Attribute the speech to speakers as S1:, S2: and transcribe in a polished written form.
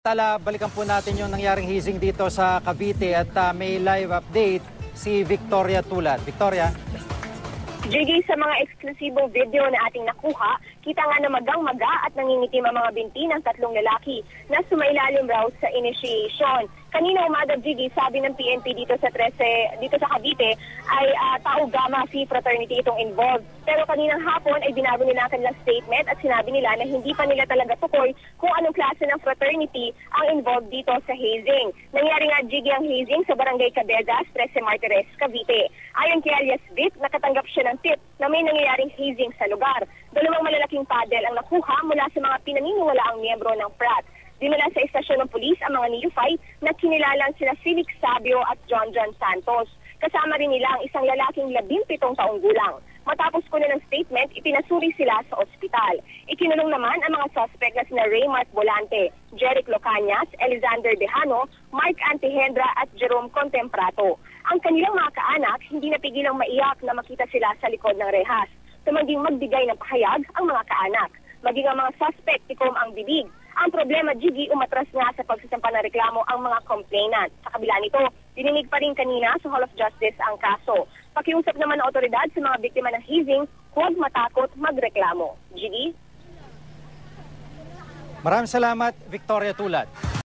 S1: Balikan po natin yung nangyaring hazing dito sa Cavite at may live update si Victoria Tulad. Victoria?
S2: Jiggy, sa mga eksklusibong video na ating nakuha, kita nga na magang-maga at nangingitim ang mga binti ng tatlong lalaki na sumailalim raw sa initiation. Kanina umaga, Jiggy, sabi ng PNP dito sa Cavite ay Tau Gamma Phi Fraternity itong involved. Pero kaninang hapon ay binago nila ang kanilang statement at sinabi nila na hindi pa nila talaga tukoy kung anong klase ng fraternity ang involved dito sa hazing. Nangyari nga, Jiggy, ang hazing sa Barangay Cabedas, 13 Martires, Cavite. Ayon kay alias Vic, nakatanggap siya ng tip na may nangyayaring hazing sa lugar. Dalawang malalaking paddle ang nakuha mula sa mga pinaniniwalaang miyembro ng frat. Dinala sa istasyon ng pulis ang mga neophyte na kinilalang sina Felix Sabio at John Santos. Kasama rin nila ang isang lalaking 17 taong gulang. Matapos ko na ng statement, ipinasuri sila sa ospital. Ikinulong naman ang mga suspect na sina Raymark Bolante, Jeric Locanias, Elizander Dejano, Mark Antihendra at Jerome Contemprato. Ang kanilang mga kaanak hindi napigilang maiyak na makita sila sa likod ng rehas. Tumanging magbigay ng pahayag ang mga kaanak. Maging ang mga suspect tikom ang bibig. Ang problema, Jiggy, umatras nga sa pagsasampa ng reklamo ang mga complainant. Sa kabila nito, dininig pa rin kanina sa Hall of Justice ang kaso. Pakiusap naman ng otoridad sa mga biktima ng hazing, huwag matakot magreklamo. Jiggy?
S1: Maraming salamat, Victoria Tulad.